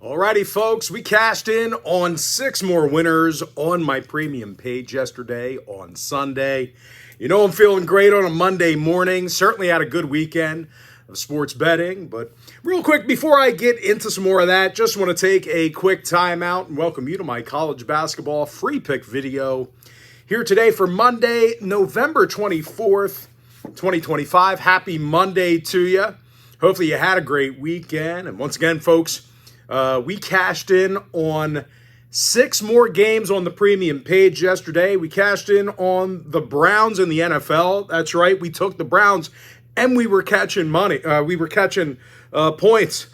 Alrighty, folks, we cashed in on 6 more winners on my premium page yesterday on Sunday. You know, I'm feeling great on a Monday morning. Certainly had a good weekend of sports betting. But real quick, before I get into some more of that, just want to take a quick time out and welcome you to my college basketball free pick video here today for Monday, November 24th, 2025. Happy Monday to you. Hopefully you had a great weekend. And once again, folks, we cashed in on 6 more games on the premium page yesterday. We cashed in on the Browns in the NFL. That's right. We took the Browns and we were catching money. We were catching points.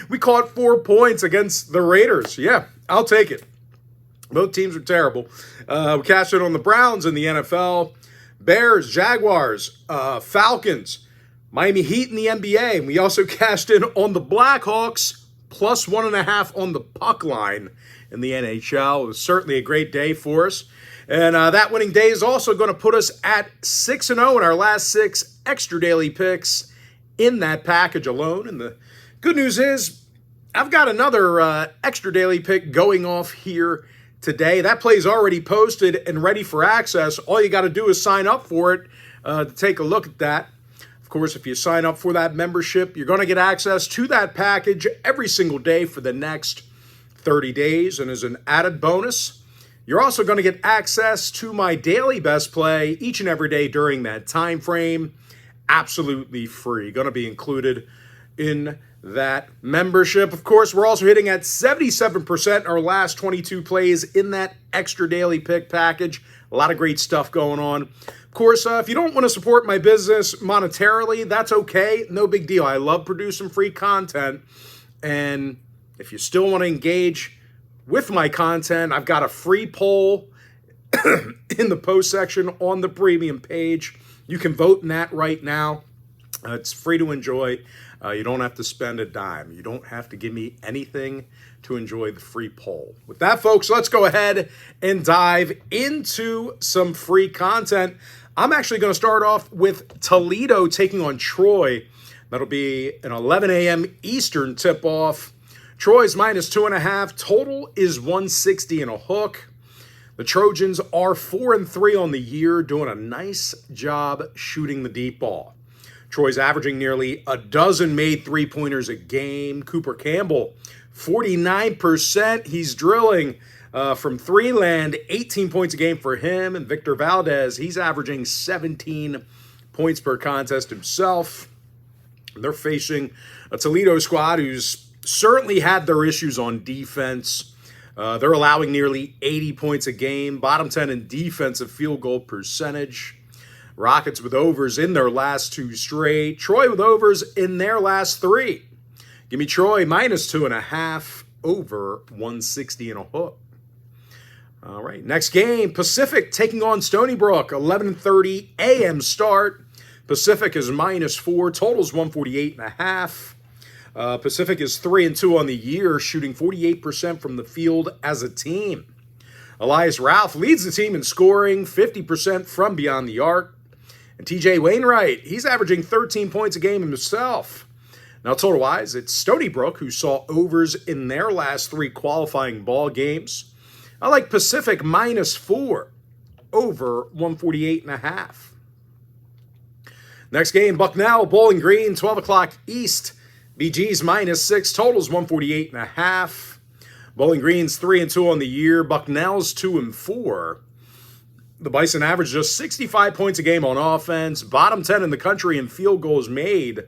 we caught 4 points against the Raiders. Yeah, I'll take it. Both teams are terrible. We cashed in on the Browns in the NFL. Bears, Jaguars, Falcons, Miami Heat in the NBA. And we also cashed in on the Blackhawks plus 1.5 on the puck line in the NHL. It was certainly a great day for us. And that winning day is also going to put us at 6-0 in our last 6 extra daily picks in that package alone. And the good news is I've got another extra daily pick going off here today. That play is already posted and ready for access. All you got to do is sign up for it to take a look at that. Of course, if you sign up for that membership, you're going to get access to that package every single day for the next 30 days. And as an added bonus, you're also going to get access to my daily best play each and every day during that time frame. Absolutely free. Going to be included in that membership. Of course, we're also hitting at 77% our last 22 plays in that extra daily pick package. A lot of great stuff going on. Of course, if you don't want to support my business monetarily, that's okay. No big deal. I love producing free content. And if you still want to engage with my content, I've got a free poll in the post section on the premium page. You can vote in that right now. It's free to enjoy. You don't have to spend a dime. You don't have to give me anything to enjoy the free poll. With that, folks, let's go ahead and dive into some free content. I'm actually going to start off with Toledo taking on Troy. That'll be an 11 a.m. Eastern tip-off. Troy's minus 2.5. Total is 160 and a hook. The Trojans are 4-3 on the year, doing a nice job shooting the deep ball. Troy's averaging nearly a dozen made three-pointers a game. Cooper Campbell, 49%. He's drilling from three land, 18 points a game for him. And Victor Valdez, he's averaging 17 points per contest himself. They're facing a Toledo squad who's certainly had their issues on defense. They're allowing nearly 80 points a game, bottom 10 in defensive field goal percentage. Rockets with overs in their last 2 straight. Troy with overs in their last 3. Give me Troy minus 2.5 over 160 and a hook. All right, next game, Pacific taking on Stony Brook, 11:30 a.m. start. Pacific is minus 4, totals 148.5. Pacific is 3-2 on the year, shooting 48% from the field as a team. Elias Ralph leads the team in scoring, 50% from beyond the arc. And TJ Wainwright, he's averaging 13 points a game himself. Now, total-wise, it's Stony Brook, who saw overs in their last 3 qualifying ball games. I like Pacific minus 4 over 148.5. Next game, Bucknell, Bowling Green, 12 o'clock East. BG's minus 6, totals 148.5. Bowling Green's 3-2 on the year. Bucknell's 2-4. The Bison average just 65 points a game on offense, bottom 10 in the country in field goals made. And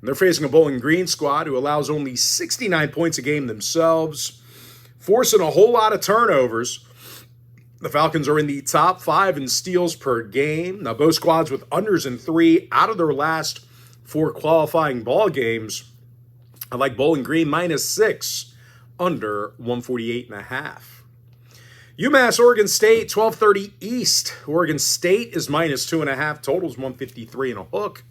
they're facing a Bowling Green squad who allows only 69 points a game themselves, forcing a whole lot of turnovers. The Falcons are in the top 5 in steals per game. Now, both squads with unders in 3 out of their last 4 qualifying ball games. I like Bowling Green minus 6 under 148.5. UMASS, Oregon State, 12:30 East. Oregon State is minus 2.5. Totals 153 and a hook.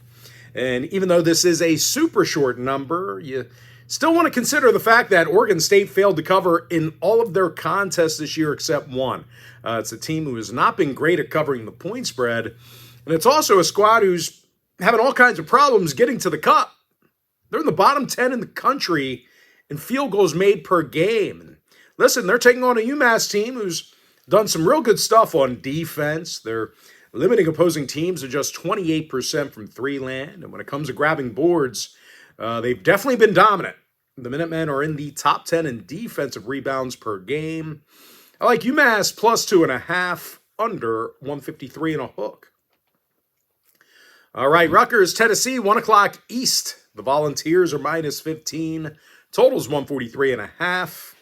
And even though this is a super short number, you still want to consider the fact that Oregon State failed to cover in all of their contests this year except one. It's a team who has not been great at covering the point spread. And it's also a squad who's having all kinds of problems getting to the cup. They're in the bottom 10 in the country in field goals made per game. And listen, they're taking on a UMass team who's done some real good stuff on defense. They're limiting opposing teams to just 28% from three land. And when it comes to grabbing boards, they've definitely been dominant. The Minutemen are in the top 10 in defensive rebounds per game. I like UMass plus 2.5, under 153 and a hook. All right, Rutgers, Tennessee, 1 o'clock East. The Volunteers are minus 15. Totals 143.5.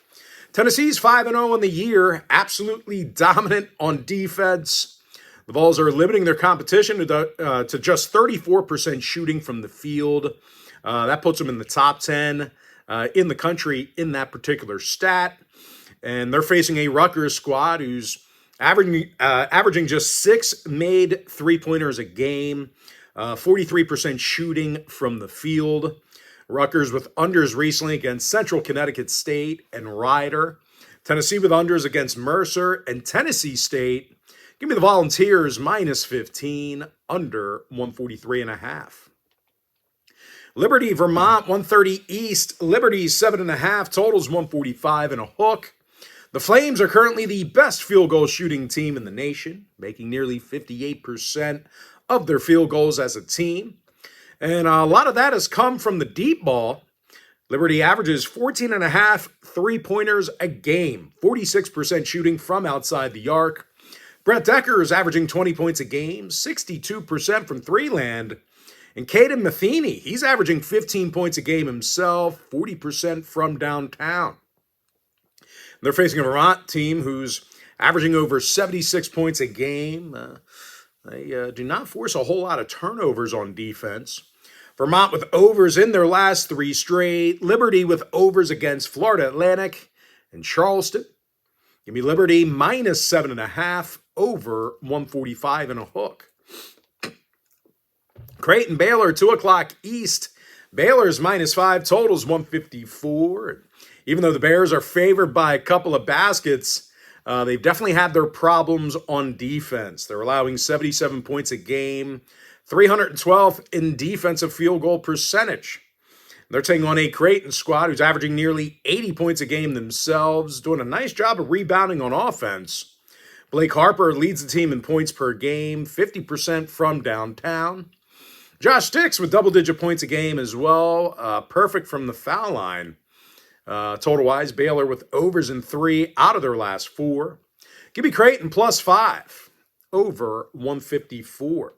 Tennessee's 5-0 in the year, absolutely dominant on defense. The Vols are limiting their competition to just 34% shooting from the field. That puts them in the top 10 in the country in that particular stat. And they're facing a Rutgers squad who's averaging just 6 made three-pointers a game, 43% shooting from the field. Rutgers with unders recently against Central Connecticut State and Rider. Tennessee with unders against Mercer and Tennessee State. Give me the Volunteers minus 15, under 143.5. Liberty, Vermont, 130 East. Liberty 7.5, totals 145 and a hook. The Flames are currently the best field goal shooting team in the nation, making nearly 58% of their field goals as a team. And a lot of that has come from the deep ball. Liberty averages 14.5 three-pointers a game, 46% shooting from outside the arc. Brett Decker is averaging 20 points a game, 62% from three land. And Caden Matheny, he's averaging 15 points a game himself, 40% from downtown. They're facing a Vermont team who's averaging over 76 points a game. They do not force a whole lot of turnovers on defense. Vermont with overs in their last 3 straight. Liberty with overs against Florida Atlantic and Charleston. Give me Liberty minus 7.5, over 145 and a hook. Creighton, Baylor, 2 o'clock East. Baylor's minus 5, totals 154. Even though the Bears are favored by a couple of baskets, they've definitely had their problems on defense. They're allowing 77 points a game, 312th in defensive field goal percentage. They're taking on a Creighton squad who's averaging nearly 80 points a game themselves, doing a nice job of rebounding on offense. Blake Harper leads the team in points per game, 50% from downtown. Josh Sticks with double-digit points a game as well, perfect from the foul line. Total-wise, Baylor with overs in 3 out of their last 4. Give me Creighton plus 5, over 154.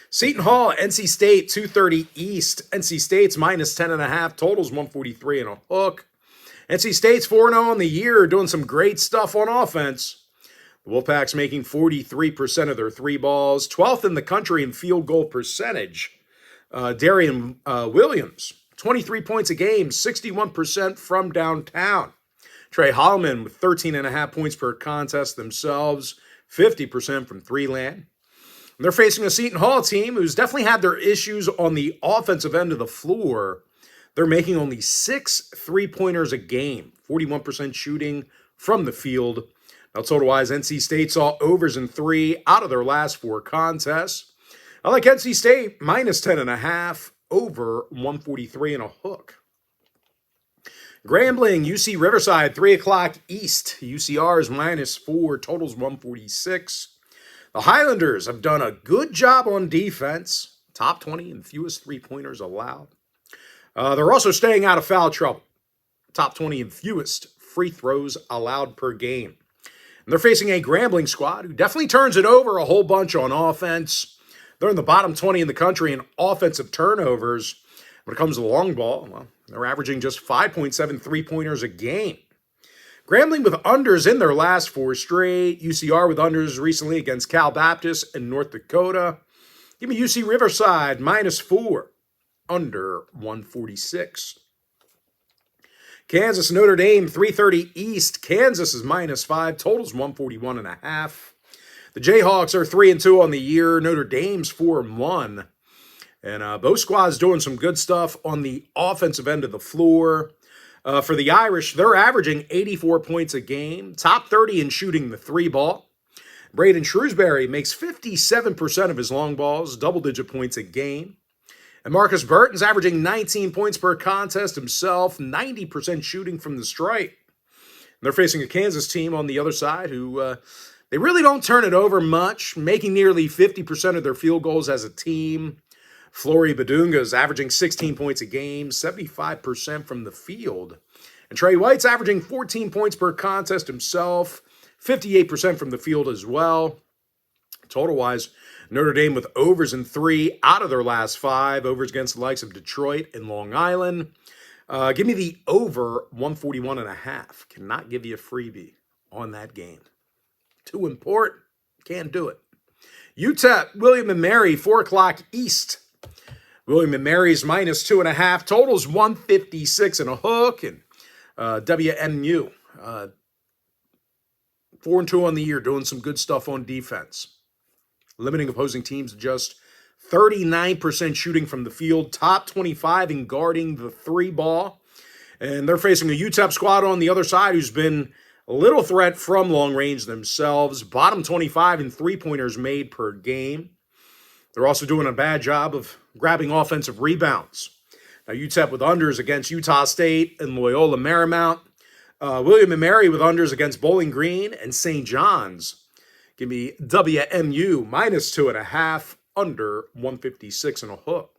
Seton Hall, NC State, 230 East. NC State's minus 10.5, totals 143 and a hook. NC State's 4-0 on the year, doing some great stuff on offense. The Wolfpack's making 43% of their 3 balls, 12th in the country in field goal percentage. Darian Williams, 23 points a game, 61% from downtown. Trey Holloman with 13.5 points per contest themselves, 50% from 3 land. And they're facing a Seton Hall team who's definitely had their issues on the offensive end of the floor. They're making only 6 three-pointers a game, 41% shooting from the field. Now, total-wise, NC State saw overs in 3 out of their last 4 contests. I like NC State minus 10.5, over 143 and a hook. Grambling, UC Riverside, 3 o'clock East. UCR is minus 4, totals 146. The Highlanders have done a good job on defense, top 20 and fewest three-pointers allowed. They're also staying out of foul trouble, top 20 and fewest free throws allowed per game. And they're facing a Grambling squad who definitely turns it over a whole bunch on offense. They're in the bottom 20 in the country in offensive turnovers. When it comes to the long ball, well, they're averaging just 5.7 three-pointers a game. Grambling with unders in their last 4 straight. UCR with unders recently against Cal Baptist and North Dakota. Give me UC Riverside minus 4, under 146. Kansas, Notre Dame, 330 East. Kansas is minus 5, totals 141.5. The Jayhawks are 3-2 on the year. Notre Dame's 4-1. And both squads doing some good stuff on the offensive end of the floor. For the Irish, they're averaging 84 points a game, top 30 in shooting the 3-ball. Braden Shrewsbury makes 57% of his long balls, double-digit points a game. And Marcus Burton's averaging 19 points per contest himself, 90% shooting from the stripe. And they're facing a Kansas team on the other side who they really don't turn it over much, making nearly 50% of their field goals as a team. Flory Badunga's averaging 16 points a game, 75% from the field. And Trey White's averaging 14 points per contest himself, 58% from the field as well. Total-wise, Notre Dame with overs in 3 out of their last 5. Overs against the likes of Detroit and Long Island. Give me the over 141.5. Cannot give you a freebie on that game. Too important. Can't do it. UTEP, William & Mary, 4 o'clock East. William & Mary's minus 2.5. Total's 156 and a hook. And WMU, 4-2 on the year, doing some good stuff on defense. Limiting opposing teams to just 39% shooting from the field. Top 25 in guarding the 3 ball. And they're facing a UTEP squad on the other side who's been a little threat from long range themselves. Bottom 25 in 3-pointers made per game. They're also doing a bad job of grabbing offensive rebounds. Now, UTEP with unders against Utah State and Loyola Marymount. William & Mary with unders against Bowling Green and St. John's. Give me WMU minus 2.5, under 156 and a hook.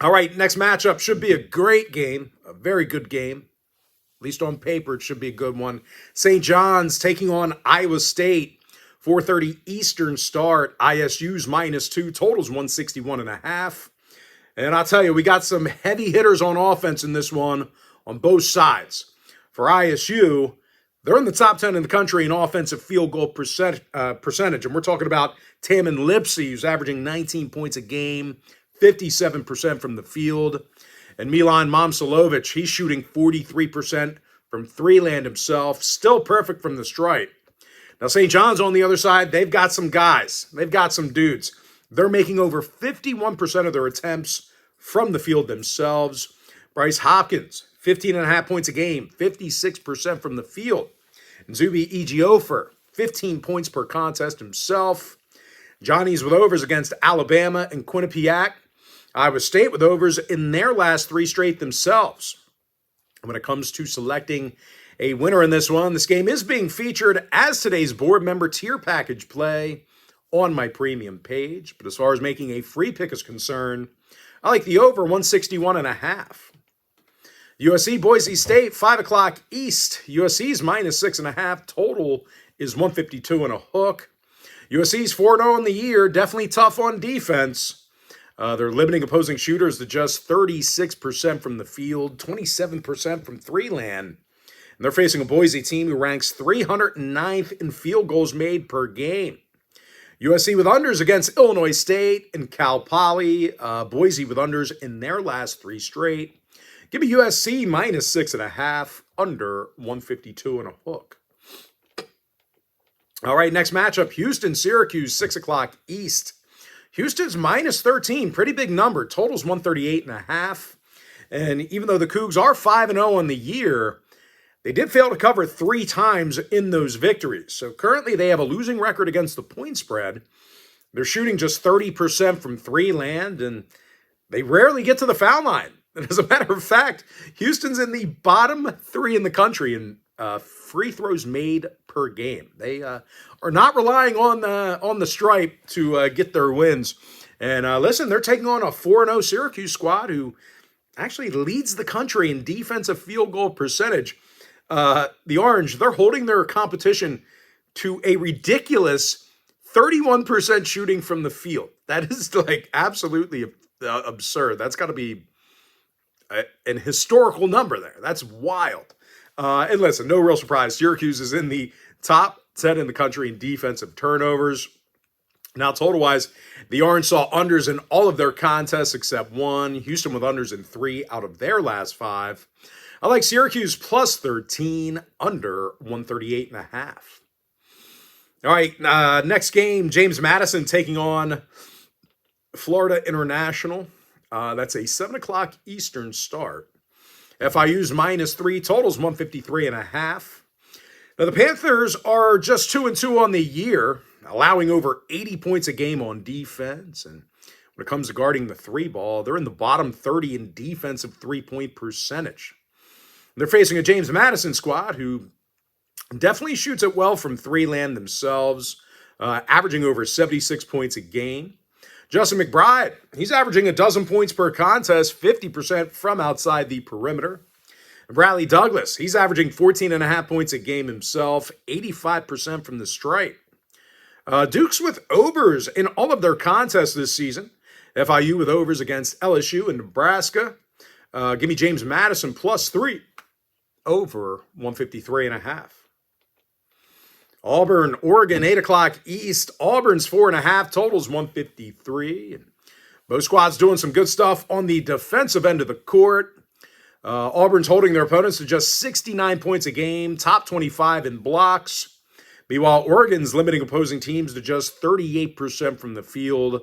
All right, next matchup should be a great game, a very good game. At least on paper, it should be a good one. St. John's taking on Iowa State. 4:30 Eastern start. ISU's minus 2. Total's 161.5. And I'll tell you, we got some heavy hitters on offense in this one on both sides. For ISU, they're in the top 10 in the country in offensive field goal percentage. And we're talking about Tamin Lipsey, who's averaging 19 points a game, 57% from the field. And Milan Momcilovic, he's shooting 43% from 3-land himself, still perfect from the stripe. Now, St. John's on the other side, they've got some guys. They've got some dudes. They're making over 51% of their attempts from the field themselves. Bryce Hopkins, 15.5 points a game, 56% from the field. And Zuby Ejiofor, 15 points per contest himself. Johnny's with overs against Alabama and Quinnipiac. Iowa State with overs in their last 3 straight themselves. And when it comes to selecting a winner in this one, this game is being featured as today's board member tier package play on my premium page. But as far as making a free pick is concerned, I like the over 161.5. USC Boise State, 5 o'clock East. USC's minus 6.5. Total is 152 and a hook. USC's 4-0 on the year. Definitely tough on defense. They're limiting opposing shooters to just 36% from the field, 27% from 3-land. And they're facing a Boise team who ranks 309th in field goals made per game. USC with unders against Illinois State and Cal Poly. Boise with unders in their last 3 straight. Give me USC minus 6.5, under 152 and a hook. All right, next matchup, Houston-Syracuse, 6 o'clock East. Houston's minus 13, pretty big number. Total's 138.5. And even though the Cougs are 5-0 on the year, they did fail to cover 3 times in those victories. So currently they have a losing record against the point spread. They're shooting just 30% from 3-land, and they rarely get to the foul line. And as a matter of fact, Houston's in the bottom 3 in the country in free throws made per game. They are not relying on the stripe to get their wins. And listen, they're taking on a 4-0 Syracuse squad who actually leads the country in defensive field goal percentage. The Orange, they're holding their competition to a ridiculous 31% shooting from the field. That is like absolutely absurd. That's got to be an historical number there. That's wild. And listen, no real surprise. Syracuse is in the top 10 in the country in defensive turnovers. Now, total-wise, the Orange saw unders in all of their contests except 1. Houston with unders in 3 out of their last 5. I like Syracuse plus 13, under 138.5. All right, next game, James Madison taking on Florida International. That's a 7 o'clock Eastern start. FIU's minus 3, totals 153.5. Now, the Panthers are just 2-2 on the year, allowing over 80 points a game on defense. And When it comes to guarding the three ball, they're in the bottom 30 in defensive three-point percentage. They're facing a James Madison squad who definitely shoots it well from three land themselves, averaging over 76 points a game. Justin McBride, he's averaging a dozen points per contest, 50% from outside the perimeter. Bradley Douglas, he's averaging 14.5 points a game himself, 85% from the stripe. Dukes with overs in all of their contests this season. FIU with overs against LSU and Nebraska. Give me James Madison +3 over 153.5. Auburn, Oregon, 8 o'clock East. Auburn's 4.5, totals 153. And both squads doing some good stuff on the defensive end of the court. Auburn's holding their opponents to just 69 points a game, top 25 in blocks. Meanwhile, Oregon's limiting opposing teams to just 38% from the field.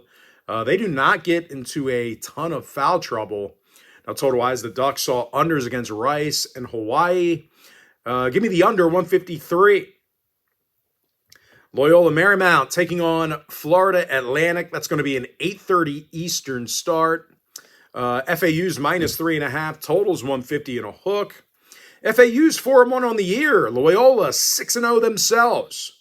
They do not get into a ton of foul trouble. Now, total-wise, the Ducks saw unders against Rice and Hawaii. Give me the under 153. Loyola Marymount taking on Florida Atlantic. That's going to be an 8:30 Eastern start. FAU's -3.5, totals 150 and a hook. FAU's 4-1 on the year. Loyola 6-0 themselves.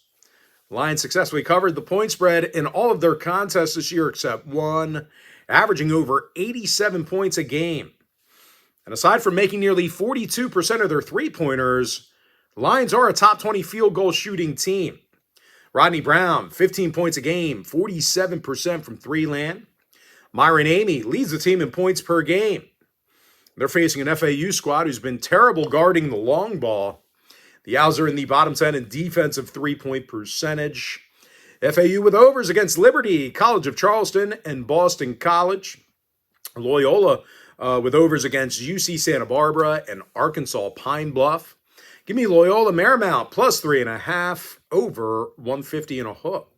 Lions successfully covered the point spread in all of their contests this year except one, averaging over 87 points a game. And aside from making nearly 42% of their three-pointers, the Lions are a top 20 field goal shooting team. Rodney Brown, 15 points a game, 47% from three land. Myron Amy leads the team in points per game. They're facing an FAU squad who's been terrible guarding the long ball. The Owls are in the bottom 10 in defensive three-point percentage. FAU with overs against Liberty, College of Charleston, and Boston College. Loyola with overs against UC Santa Barbara and Arkansas Pine Bluff. Give me Loyola Marymount +3.5 over 150 and a hook.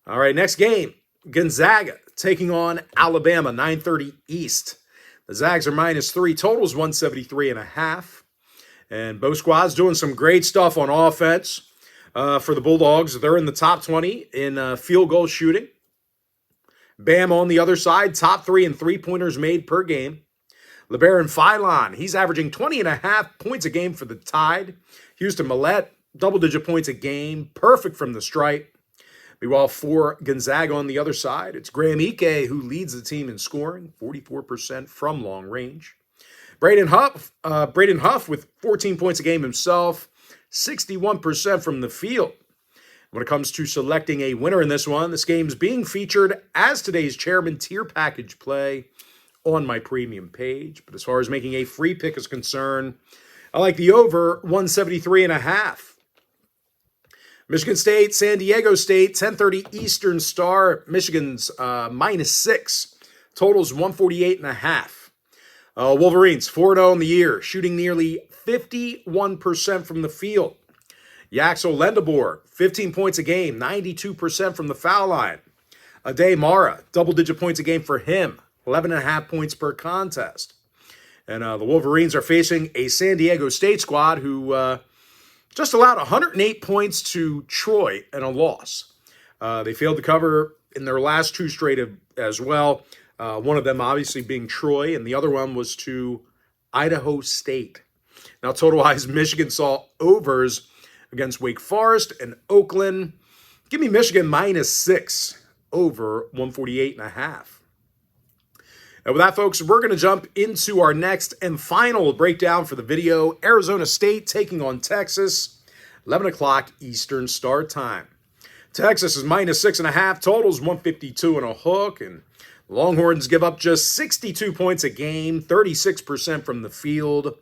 All right, next game. Gonzaga taking on Alabama, 9:30 East. The Zags are -3, totals 173.5. And both squads doing some great stuff on offense. For the Bulldogs, they're in the top 20 in field goal shooting. Bam on the other side, top 3 in three-pointers made per game. LeBaron Philon, he's averaging 20.5 points a game for the Tide. Houston Millette, double-digit points a game, perfect from the stripe. Meanwhile, for Gonzaga on the other side, it's Graham Ike who leads the team in scoring, 44% from long range. Braden Huff with 14 points a game himself, 61% from the field. When it comes to selecting a winner in this one, this game's being featured as today's Chairman tier package play on my premium page. But as far as making a free pick is concerned, I like the over 173.5. Michigan State, San Diego State, 10:30 Eastern Star. Michigan's -6. Totals 148.5. Wolverines, 4-0 in the year, shooting nearly 51% from the field. Yaxel Lendabor, 15 points a game, 92% from the foul line. Ade Mara, double-digit points a game for him, 11.5 points per contest. And the Wolverines are facing a San Diego State squad who just allowed 108 points to Troy in a loss. They failed to cover in their last two straight as well. One of them obviously being Troy, and the other one was to Idaho State. Now, total-wise, Michigan saw overs against Wake Forest and Oakland. Give me Michigan -6 over 148.5. And with that, folks, we're going to jump into our next and final breakdown for the video. Arizona State taking on Texas, 11 o'clock Eastern start time. Texas is -6.5, totals 152 and a hook, and Longhorns give up just 62 points a game, 36% from the field.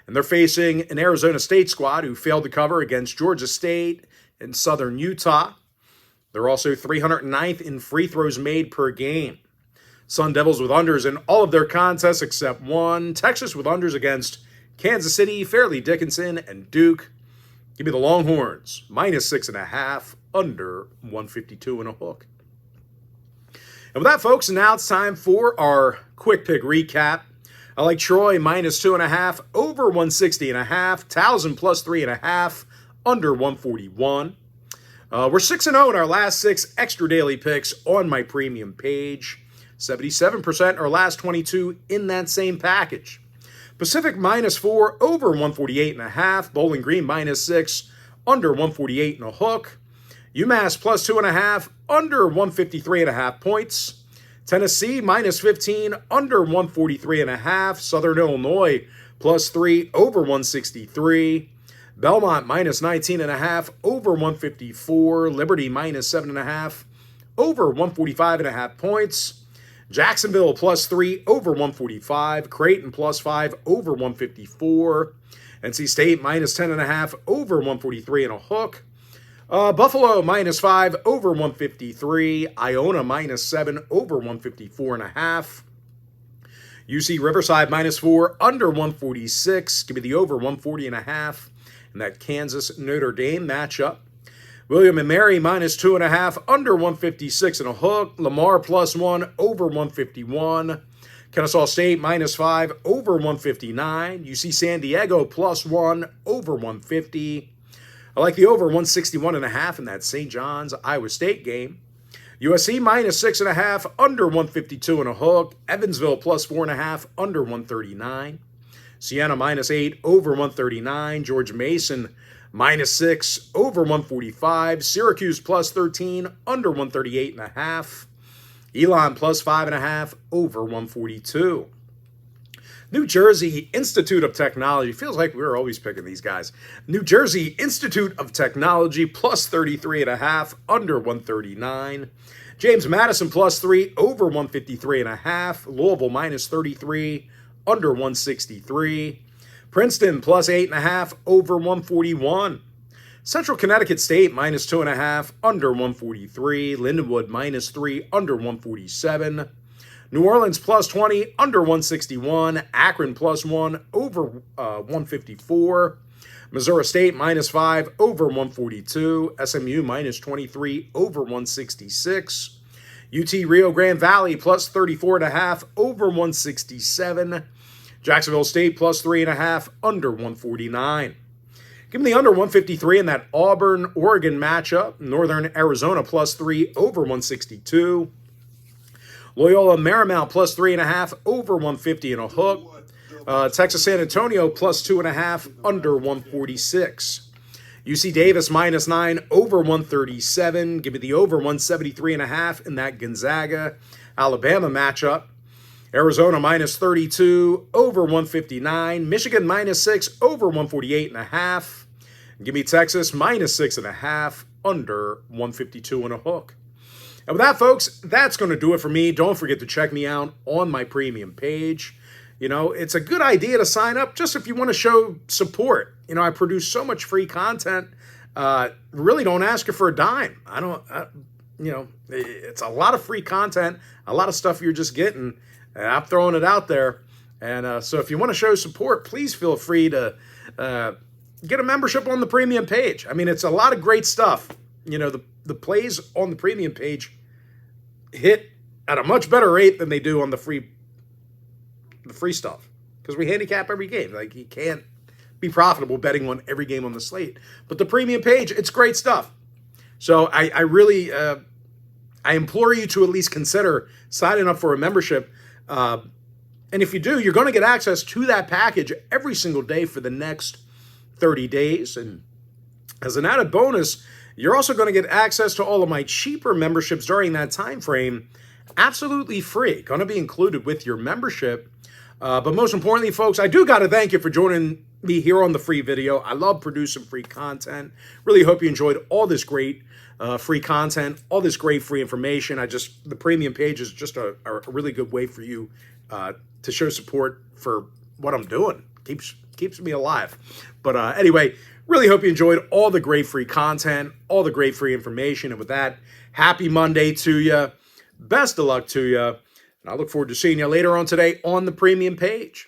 And they're facing an Arizona State squad who failed to cover against Georgia State and Southern Utah. They're also 309th in free throws made per game. Sun Devils with unders in all of their contests except one. Texas with unders against Kansas City, Fairleigh Dickinson, and Duke. Give me the Longhorns, -6.5, under 152 and a hook. And with that, folks, now it's time for our quick pick recap. I like Troy -2.5, over 160.5. Towson +3.5, under 141. We're 6-0 in our last 6 extra daily picks on my premium page. 77% our last 22 in that same package. Pacific -4 over 148.5. Bowling Green -6 under 148 and a hook. UMASS +2.5 under 153.5 points. Tennessee -15 under 143.5. Southern Illinois +3 over 163. Belmont -19.5 over 154. Liberty -7.5 over 145.5 points. Jacksonville +3 over 145. Creighton +5 over 154. NC State -10.5 over 143 and a hook. Buffalo -5 over 153. Iona -7 over 154.5. UC Riverside -4 under 146. Give me the over 140.5 in that Kansas Notre Dame matchup. William and Mary -2.5 under 156 and a hook. LAMAR +1 over 151. Kennesaw State -5 over 159. UC San Diego +1 over 150. I like the over 161.5 in that St. John's Iowa State game. USC -6.5 under 152 and a hook. Evansville +4.5 under 139. Siena -8 over 139. George Mason -6 over 145. Syracuse +13 under 138.5. Elon +5.5 over 142. New Jersey Institute of Technology. Feels like we're always picking these guys. New Jersey Institute of Technology +33.5 under 139. James Madison +3 over 153.5. Louisville -33 under 163. Princeton +8.5 over 141. Central Connecticut State -2.5 under 143. Lindenwood -3 under 147. New Orleans +20 under 161. Akron +1 over 154. Missouri State -5 over 142. SMU -23 over 166. UT Rio Grande Valley +34.5 over 167. Jacksonville State +3.5 under 149. Give me the under 153 in that Auburn-Oregon matchup. Northern Arizona +3 over 162. Loyola Marymount +3.5 over 150 and a hook. Texas San Antonio +2.5 under 146. UC Davis -9 over 137. Give me the over 173.5 in that Gonzaga Alabama matchup. Arizona -32 over 159. Michigan -6 over 148.5. Give me Texas -6.5 under 152 and a hook. And with that, folks, that's going to do it for me. Don't forget to check me out on my premium page. You know, it's a good idea to sign up just if you want to show support. You know, I produce so much free content. Really don't ask you for a dime. You know, it's a lot of free content, a lot of stuff you're just getting. And I'm throwing it out there. And so if you want to show support, please feel free to get a membership on the premium page. I mean, it's a lot of great stuff. You know, the plays on the premium page hit at a much better rate than they do on the free stuff, because we handicap every game. Like, you can't be profitable betting on every game on the slate. But the premium page, it's great stuff. So I really I implore you to at least consider signing up for a membership. And if you do, you're going to get access to that package every single day for the next 30 days. And as an added bonus, you're also going to get access to all of my cheaper memberships during that time frame, absolutely free. Going to be included with your membership. But most importantly, folks, I do got to thank you for joining me here on the free video. I love producing free content. Really hope you enjoyed all this great free content, all this great free information. The premium page is just a really good way for you to show support for what I'm doing. Keeps me alive. But anyway, really hope you enjoyed all the great free content, all the great free information. And with that, happy Monday to you. Best of luck to you. And I look forward to seeing you later on today on the premium page.